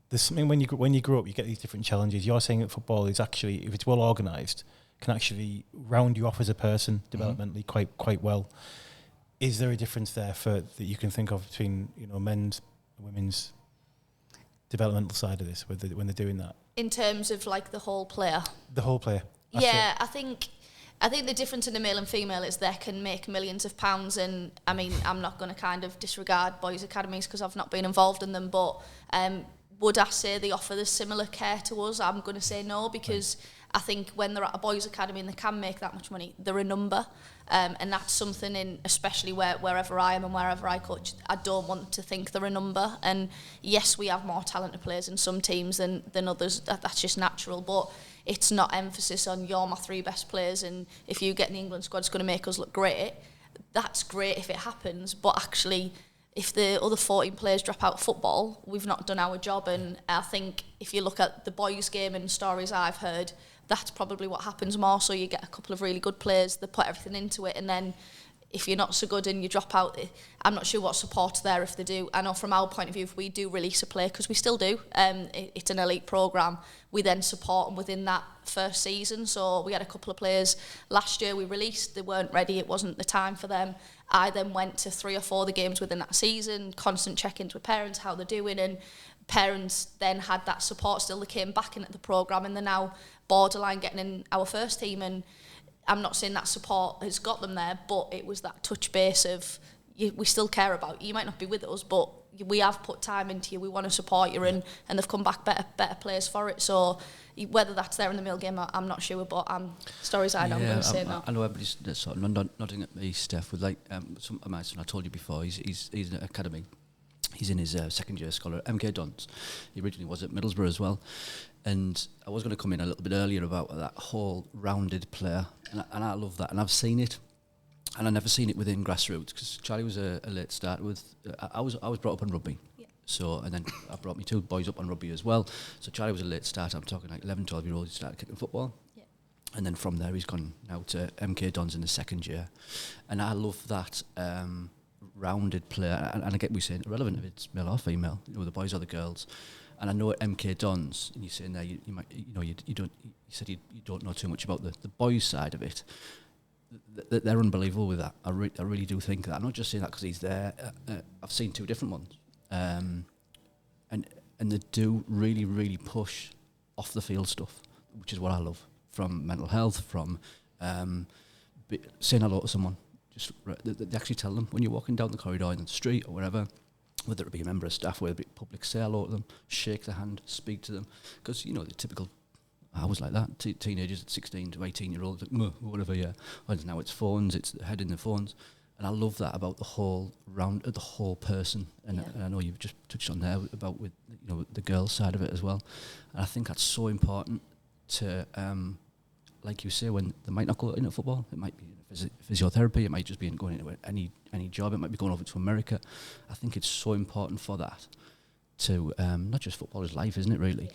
A: there's something when you grow up, you get these different challenges. You're saying that football is actually, if it's well organised, can actually round you off as a person developmentally quite well. Is there a difference there that you can think of between, you know, men's and women's developmental side of this when they're doing that?
D: In terms of like the whole player?
A: The whole player.
D: Yeah, I think the difference in the male and female is they can make millions of pounds, and I mean, I'm not going to kind of disregard boys' academies because I've not been involved in them, but would I say they offer the similar care to us? I'm going to say no, because I think when they're at a boys' academy and they can make that much money, they're a number. And that's something especially wherever I am and wherever I coach, I don't want to think they're a number. And yes, we have more talented players in some teams than others. That's just natural. But it's not emphasis on you're my three best players, and if you get in the England squad, it's going to make us look great. That's great if it happens, but actually, if the other 14 players drop out of football, we've not done our job. And I think if you look at the boys' game and stories I've heard, that's probably what happens more. So you get a couple of really good players, they put everything into it, and then if you're not so good and you drop out, I'm not sure what support's there if they do. I know from our point of view, if we do release a player, because we still do, it's an elite programme, we then support them within that first season. So we had a couple of players last year we released, they weren't ready, it wasn't the time for them. I then went to 3 or 4 of the games within that season, constant check-ins with parents, how they're doing, and parents then had that support still. They came back into the programme and they're now borderline getting in our first team. And I'm not saying that support has got them there, but it was that touch base of we still care about you. You might not be with us, but we have put time into you, we want to support you, and they've come back better players for it. So whether that's there in the male game, I'm not sure, but stories I know, I'm going to say no.
C: I know everybody's sort of nodding at me, Steph, with like my son, I told you before, he's in an academy He's in his second year scholar at MK Dons. He originally was at Middlesbrough as well. And I was going to come in a little bit earlier about that whole rounded player. And I love that. And I've seen it. And I've never seen it within grassroots, because Charlie was a late start with... I was brought up on rugby. Yeah. So, and then I brought me 2 boys up on rugby as well. So Charlie was a late start. I'm talking like 11, 12-year-old. He started kicking football. Yeah. And then from there, he's gone now to MK Dons in the second year. And I love that... rounded player, and I get we saying irrelevant if it's male or female, the boys or the girls. And I know at MK Dons, and you're saying there you might, you don't, you said you don't know too much about the boys side of it. They're unbelievable with that. I really do think that. I'm not just saying that because he's there. I've seen 2 different ones, and they do really push off the field stuff, which is what I love, from mental health, from saying hello to someone. Just they actually tell them when you're walking down the corridor in the street or wherever, whether it be a member of staff, whether it be public, say hello to them, shake their hand, speak to them, because the typical, I was like that, teenagers at 16 to 18-year-olds, like, whatever, yeah. And now it's phones, it's the head in the phones, and I love that about the whole person, and I know you've just touched on there about with the girls side of it as well, and I think that's so important to. Like you say, when they might not go into football, it might be physiotherapy, it might just be going into any job, it might be going over to America. I think it's so important for that to, not just football is life, isn't it, really?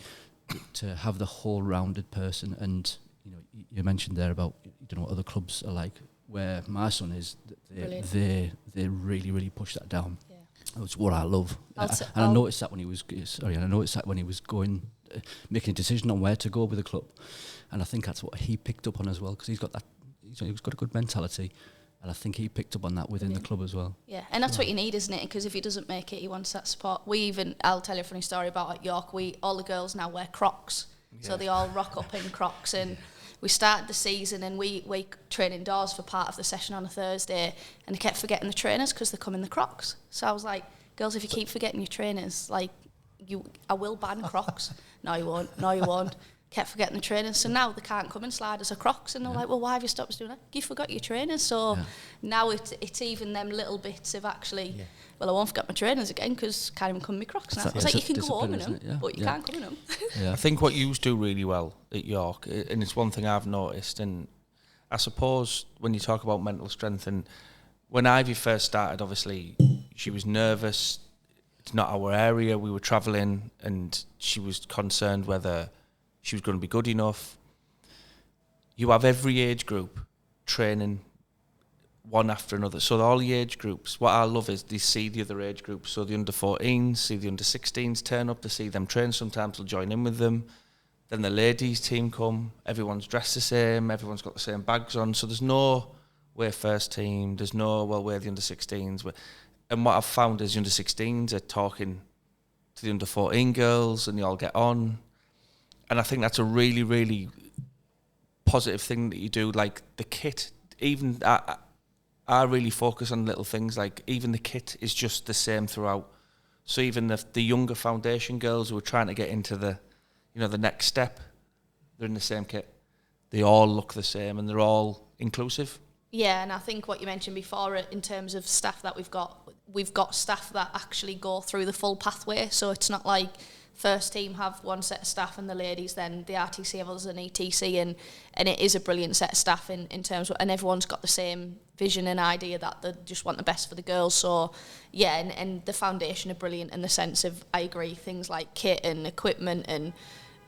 C: To have the whole rounded person. And, you mentioned there about, what other clubs are like, where my son is, they really push that down. Yeah. That's what I love. And I noticed that when he was going, making a decision on where to go with the club. And I think that's what he picked up on as well, because he's got that. He's got a good mentality, and I think he picked up on that within the club as well. Yeah,
D: and that's what you need, isn't it? Because if he doesn't make it, he wants that support. I'll tell you a funny story about at York. All the girls now wear Crocs, so they all rock up in Crocs. And we started the season, and we train indoors for part of the session on a Thursday, and they kept forgetting the trainers because they come in the Crocs. So I was like, girls, if you keep forgetting your trainers, I will ban Crocs. No, you won't. Kept forgetting the trainers, so now they can't come and slide us a Crocs, and they're like, well, why have you stopped us doing that? You forgot your trainers. So now it's even them little bits of actually, well, I won't forget my trainers again because can't even come in my Crocs now. It's like you can go home in them, but you can't come in them.
B: I think what you do really well at York, and it's one thing I've noticed, and I suppose when you talk about mental strength, and when Ivy first started, obviously she was nervous. It's not our area. We were travelling, and she was concerned whether she was going to be good enough. You have every age group training one after another. So all the age groups, what I love is they see the other age groups. So the under-14s, see the under-16s turn up to see them train. Sometimes they'll join in with them. Then the ladies team come. Everyone's dressed the same. Everyone's got the same bags on. So there's no, we're first team. There's no, well, we're the under-16s. And what I've found is the under-16s are talking to the under-14 girls, and they all get on. And I think that's a really, really positive thing that you do. Like the kit, even I really focus on little things. Like even the kit is just the same throughout. So even the younger foundation girls who are trying to get into the next step, they're in the same kit. They all look the same, and they're all inclusive.
D: Yeah, and I think what you mentioned before in terms of staff that we've got staff that actually go through the full pathway. So it's not like first team have one set of staff and the ladies, then the RTC have others and ETC, and it is a brilliant set of staff in terms of, and everyone's got the same vision and idea that they just want the best for the girls. So yeah, and the foundation are brilliant in the sense of, I agree, things like kit and equipment and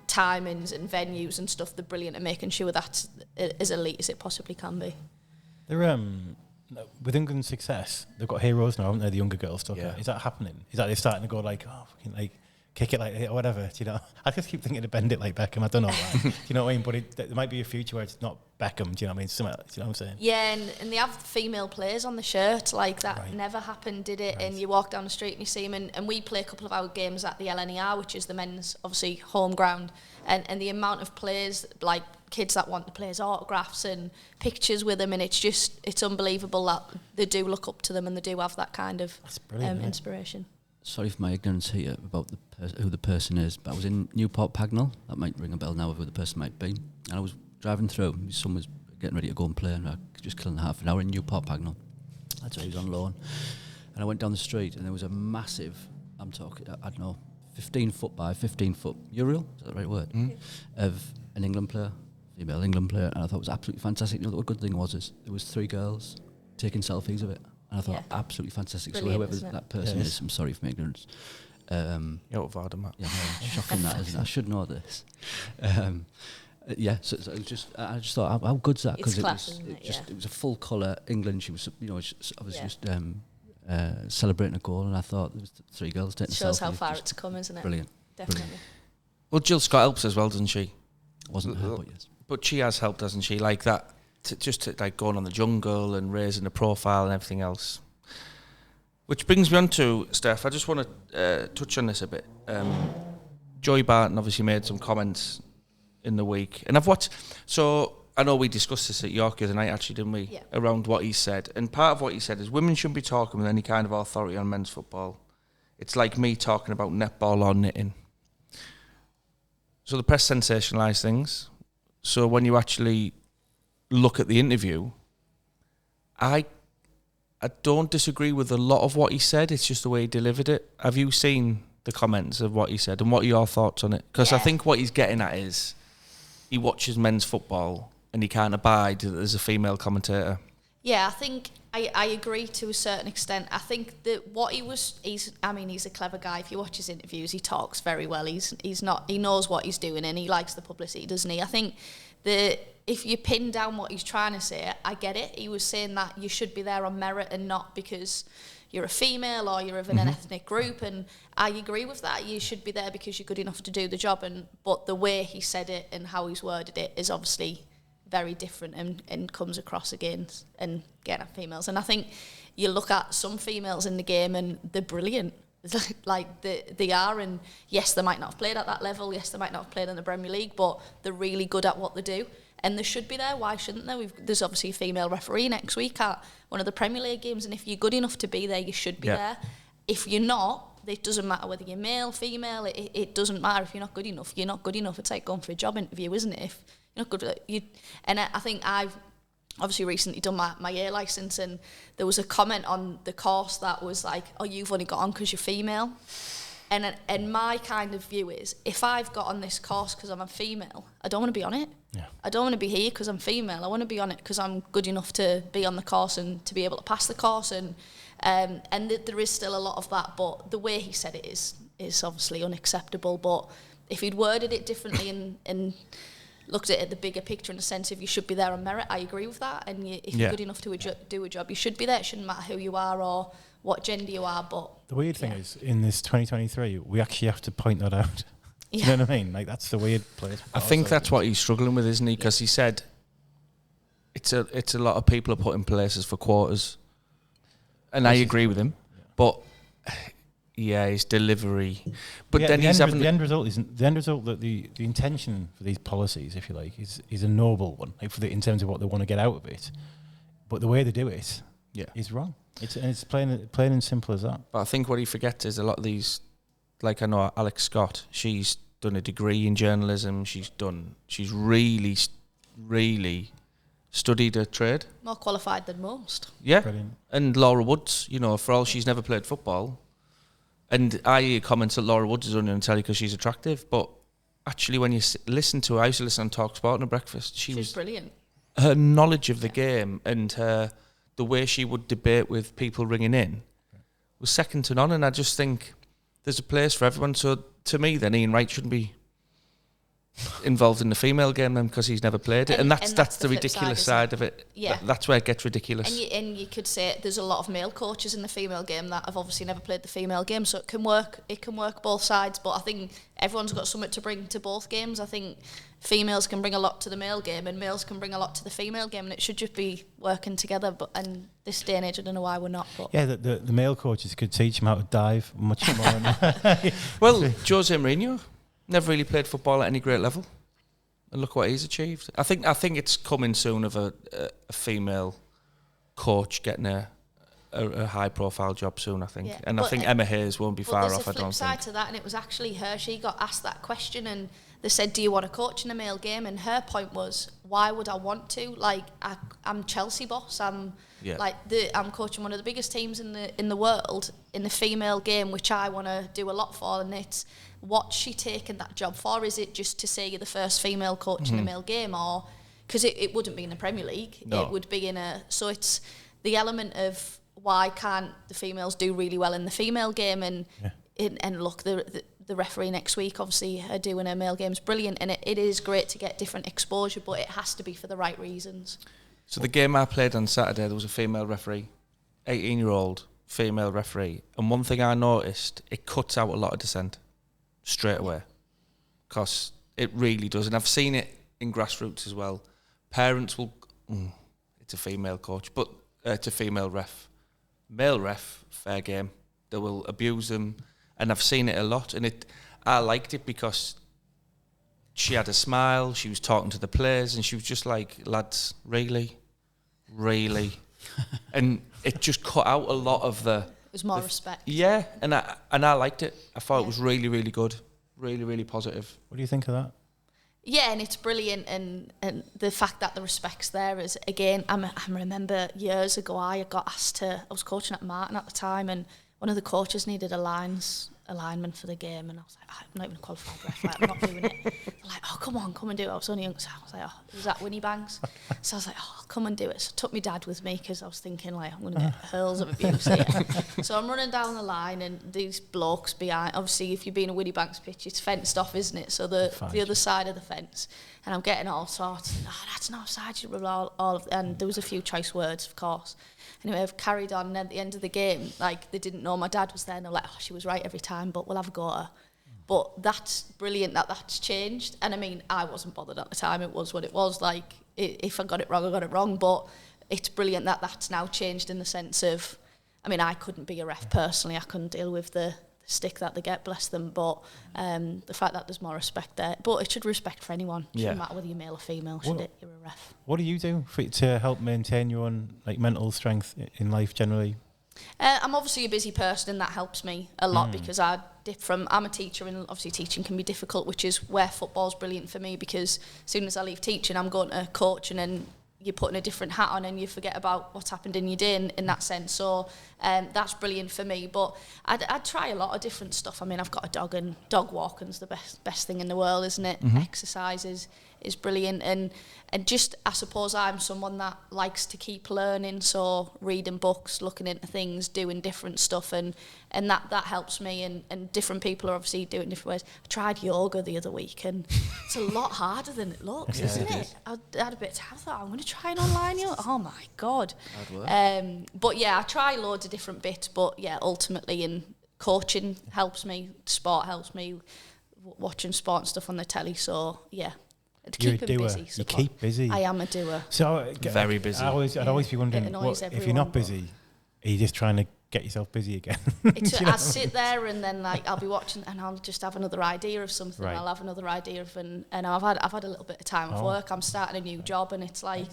D: timings and venues and stuff, they're brilliant at making sure that's as elite as it possibly can be.
A: They're with England's success, they've got heroes now, haven't they? The younger girls talking. Yeah. Is that happening? Is that they're starting to go like, oh, fucking like kick it like or whatever? Do you know? I just keep thinking to bend it like Beckham. I don't know why. Do you know what I mean? But there might be a future where it's not Beckham. Do you know what I mean? Something like, do you know what I'm saying?
D: Yeah, and they have female players on the shirt. Like that never happened, did it? Right. And you walk down the street and you see them. And we play a couple of our games at the LNER, which is the men's obviously home ground. And the amount of players, like kids that want the players' autographs and pictures with them, and it's unbelievable that they do look up to them and they do have that kind of inspiration.
C: Sorry for my ignorance here about who the person is, but I was in Newport Pagnell. That might ring a bell now of who the person might be. And I was driving through, my son was getting ready to go and play, and I was just killing half an hour in Newport Pagnell. That's where he was on loan. And I went down the street, and there was a massive I'm talking, I don't know, 15 foot by 15 foot mural, is that the right word? Of an England player, female England player, and I thought it was absolutely fantastic. You know, the good thing was there was 3 girls taking selfies of it, and I thought absolutely fantastic.
D: Brilliant,
C: so whoever that person is, I'm sorry for my ignorance.
B: You're out of
C: Yeah, no, shocking that, isn't it? I should know this. So it was just, I just thought, how good's that?
D: It's class, isn't it?
C: It was a full colour England. She was, I was just celebrating a goal, and I thought there was 3 girls taking selfies.
D: Shows how far it's come, isn't it?
C: Brilliant.
D: Definitely.
C: Brilliant.
B: Well, Jill Scott helps as well, doesn't she?
C: Wasn't her, but yes.
B: But she has helped, hasn't she? Like that, to like going on the jungle and raising the profile and everything else. Which brings me on to, Steph, I just want to touch on this a bit. Joey Barton obviously made some comments in the week. And so I know we discussed this at York the other night, actually, didn't we?
D: Yeah.
B: Around what he said. And part of what he said is women shouldn't be talking with any kind of authority on men's football. It's like me talking about netball or knitting. So the press sensationalise things. So when you actually look at the interview, I don't disagree with a lot of what he said. It's just the way he delivered it. Have you seen the comments of what he said, and what are your thoughts on it? Because I think what he's getting at is he watches men's football and he can't abide that there's a female commentator.
D: Yeah, I think I agree to a certain extent. I think that what he's a clever guy. If you watch his interviews, he talks very well. He knows what he's doing, and he likes the publicity, doesn't he? I think that if you pin down what he's trying to say, I get it. He was saying that you should be there on merit and not because you're a female or you're of an ethnic group, and I agree with that. You should be there because you're good enough to do the job, but the way he said it and how he's worded it is obviously very different and comes across against and getting at females. And I think you look at some females in the game and they're brilliant. Like they are, and yes, they might not have played at that level, yes, they might not have played in the Premier League, but they're really good at what they do, and they should be there. Why shouldn't they? There's obviously a female referee next week at one of the Premier League games, and if you're good enough to be there, you should be there. If you're not, it doesn't matter whether you're male, female, it doesn't matter. If you're not good enough, you're not good enough. It's like going for a job interview, isn't it? If you're not good, I think I've obviously recently done my air licence, and there was a comment on the course that was like, oh, you've only got on because you're female. And my kind of view is, if I've got on this course because I'm a female, I don't want to be on it. Yeah. I don't want to be here because I'm female. I want to be on it because I'm good enough to be on the course and to be able to pass the course. And there is still a lot of that, but the way he said it is obviously unacceptable. But if he'd worded it differently and looked at it the bigger picture in the sense of you should be there on merit, I agree with that. And if you're good enough to do a job, you should be there. It shouldn't matter who you are or what gender you are. But
A: the weird thing is, in this 2023, we actually have to point that out. Do you know what I mean? Like, that's the weird place.
B: I think that's what he's struggling with, isn't he? Because he said it's a lot of people are put in places for quarters, and I agree with him. But yeah, his delivery. But then he's having
A: the end result isn't the end result. That the intention for these policies, if you like, is a noble one, like in terms of what they want to get out of it. But the way they do it is wrong. It's plain and simple as that. But
B: I think what he forgets is a lot of these, like I know Alex Scott, she's done a degree in journalism. She's really, really studied her trade.
D: More qualified than most.
B: Yeah.
A: Brilliant.
B: And Laura Woods, for all she's never played football. And I hear comments that Laura Woods is only going to tell you because she's attractive. But actually, when you listen to her, I used to listen on Talk Sport on a breakfast. She's
D: brilliant.
B: Her knowledge of the game and the way she would debate with people ringing in was second to none. And I just think there's a place for everyone. So to me, then Ian Wright shouldn't be involved in the female game then because he's never played it, and that's the ridiculous side of it.
D: Yeah,
B: that's where it gets ridiculous.
D: And you could say there's a lot of male coaches in the female game that have obviously never played the female game, so it can work both sides. But I think everyone's got something to bring to both games. I think females can bring a lot to the male game, and males can bring a lot to the female game, and it should just be working together. But and this day and age, I don't know why we're not. But
A: yeah, the male coaches could teach them how to dive much more.
B: Well, Jose Mourinho never really played football at any great level, and look what he's achieved. I think it's coming soon of a female coach getting a high profile job soon. I think, and I think Emma Hayes won't be far off.
D: There's a flip side to that, and it was actually her. She got asked that question, and they said, do you want to coach in a male game? And her point was, why would I want to? Like, I'm Chelsea boss. I'm coaching one of the biggest teams in the world in the female game, which I want to do a lot for. And it's, what's she taking that job for? Is it just to say you're the first female coach in a male game, or because it wouldn't be in the Premier League, it would be in a. So it's the element of why can't the females do really well in the female game, and look, the referee next week obviously are doing a male games brilliant, and it is great to get different exposure, but it has to be for the right reasons.
B: So the game I played on Saturday, there was a female referee, 18-year-old female referee, and one thing I noticed, it cuts out a lot of dissent straight away, because it really does, and I've seen it in grassroots as well. Parents will, it's a female coach, but it's a female ref. Male ref, fair game. They will abuse them, and I've seen it a lot. And I liked it because she had a smile. She was talking to the players, and she was just like, "Lads, really, and it just cut out a lot of the.
D: It was more respect.
B: Yeah, and I liked it. I thought it was really, really good, really positive.
A: What do you think of that?
D: Yeah, and it's brilliant, and the fact that the respect's there is, again, I remember years ago I got asked to, I was coaching at Martin at the time, and one of the coaches needed a lineman for the game, and I was like, I'm not even a qualified ref, like, I'm not doing it. They're like, oh, come and do it. I was only young, so I was like, oh, was that Winnie Banks? So I was like, oh, I'll come and do it. So I took my dad with me, because I was thinking, like, I'm going to get hurls of abuse here. So I'm running down the line, and these blokes behind, obviously, if you've been a Winnie Banks pitch, it's fenced off, isn't it? So the other side of the fence, and I'm getting all sorts, that's not offside, and there was a few choice words, of course. Anyway, I've carried on, and at the end of the game, like, they didn't know my dad was there, and they're like, oh, she was right every time, but we'll have a go at her. But that's brilliant that that's changed. And I mean, I wasn't bothered at the time. It was what it was. Like, if I got it wrong, I got it wrong. But it's brilliant that that's now changed in the sense of, I mean, I couldn't be a ref personally. I couldn't deal with the stick that they get, bless them. But the fact that there's more respect there. But it should respect for anyone. It shouldn't matter whether you're male or female, should it? You're a ref.
A: What do you do to help maintain your own, like, mental strength in life generally?
D: I'm obviously a busy person, and that helps me a lot, because I'm a teacher, and obviously teaching can be difficult, which is where football's brilliant for me, because as soon as I leave teaching, I'm going to coaching, and you're putting a different hat on and you forget about what's happened in your day in that sense. So that's brilliant for me. But I'd try a lot of different stuff. I mean, I've got a dog, and dog walking's the best thing in the world, isn't it? Exercise is brilliant, and just, I suppose I'm someone that likes to keep learning, so reading books, looking into things, doing different stuff, and that helps me, and different people are obviously doing different ways. I tried yoga the other week, and it's a lot harder than it looks, isn't it? I had a bit of time, I thought, I'm going to try an online yoga. Oh my God. But yeah, I try loads of different bits, but yeah, ultimately, in coaching helps me, sport helps me, watching sport and stuff on the telly, so yeah.
A: You're a doer. You keep busy.
D: I am a doer.
A: So
B: very busy.
A: I'd always be wondering, if you're not busy, are you just trying to get yourself busy again?
D: I sit there, and then, like, I'll be watching, and I'll just have another idea of something. Right. I'll have another idea of, and I've had a little bit of time off work. I'm starting a new job, and it's like,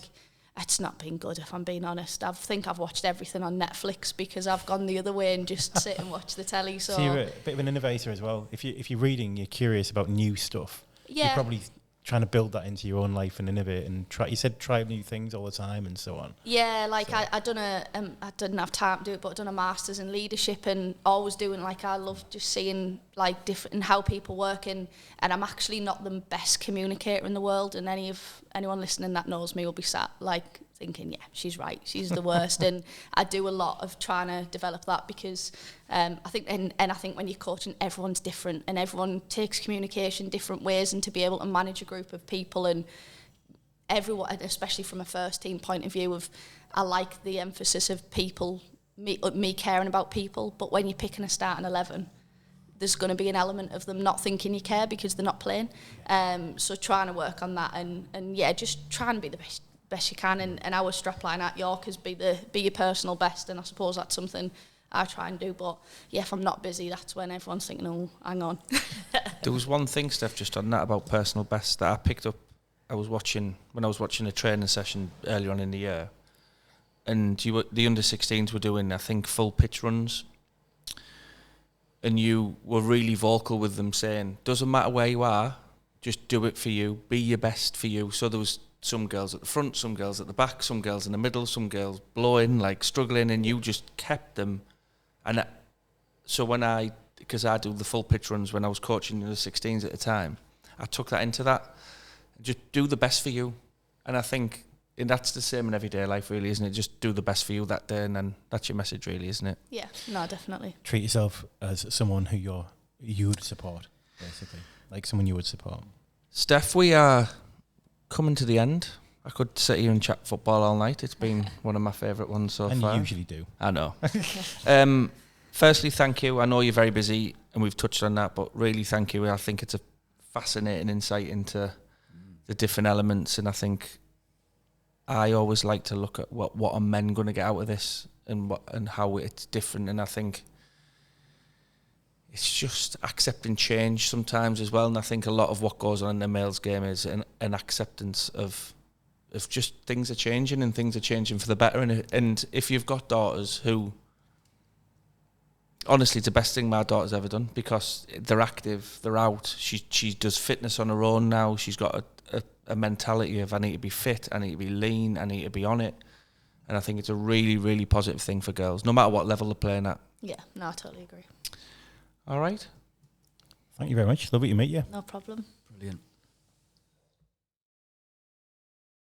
D: it's not been good, if I'm being honest. I think I've watched everything on Netflix, because I've gone the other way and just sit and watch the telly. So
A: you're a bit of an innovator as well. If you're reading, you're curious about new stuff. Yeah. You're probably trying to build that into your own life and innovate and try. You said try new things all the time and so on.
D: Yeah, like, so. I didn't have time to do it, but I done a master's in leadership, and always doing, like, I love just seeing, like, different and how people work, and I'm actually not the best communicator in the world, and anyone listening that knows me will be sat, like, thinking, yeah, she's right, she's the worst. And I do a lot of trying to develop that, because I think I think when you're coaching, everyone's different, and everyone takes communication different ways, and to be able to manage a group of people, and everyone, especially from a first team point of view, I like the emphasis of people, me caring about people. But when you're picking a starting 11, there's going to be an element of them not thinking you care because they're not playing. So trying to work on that, and yeah, just trying to be the best you can, and our strapline at York is be your personal best, and I suppose that's something I try and do. But yeah, if I'm not busy, that's when everyone's thinking, oh, hang on.
B: There was one thing, Steph, just on that about personal best that I picked up. I was watching a training session earlier on in the year, and the under-16s were doing, I think, full pitch runs, and you were really vocal with them saying, doesn't matter where you are, just do it for you, be your best for you. So there was some girls at the front, some girls at the back, some girls in the middle, some girls blowing, like struggling, and you just kept them. And so because I do the full pitch runs when I was coaching the 16s at the time, I took that into that. Just do the best for you. And I think that's the same in everyday life, really, isn't it? Just do the best for you that day, and then that's your message, really, isn't it?
D: Yeah, no, definitely.
A: Treat yourself as someone who you would support, basically, like someone you would support.
B: Steph, we are coming to the end. I could sit here and chat football all night. It's been one of my favourite ones so
A: and
B: far.
A: You usually do.
B: I know. Firstly, thank you. I know you're very busy, and we've touched on that, but really thank you. I think it's a fascinating insight into the different elements, and I think I always like to look at what are men going to get out of this, and how it's different. And I think it's just accepting change sometimes as well. And I think a lot of what goes on in the males game is an acceptance of just things are changing, and things are changing for the better. And if you've got daughters who, honestly, it's the best thing my daughter's ever done, because they're active, they're out. She does fitness on her own now. She's got a mentality of, I need to be fit, I need to be lean, I need to be on it. And I think it's a really, really positive thing for girls, no matter what level they're playing at.
D: Yeah, no, I totally agree.
B: All right.
A: Thank you very much. Lovely to meet you.
D: No problem.
C: Brilliant.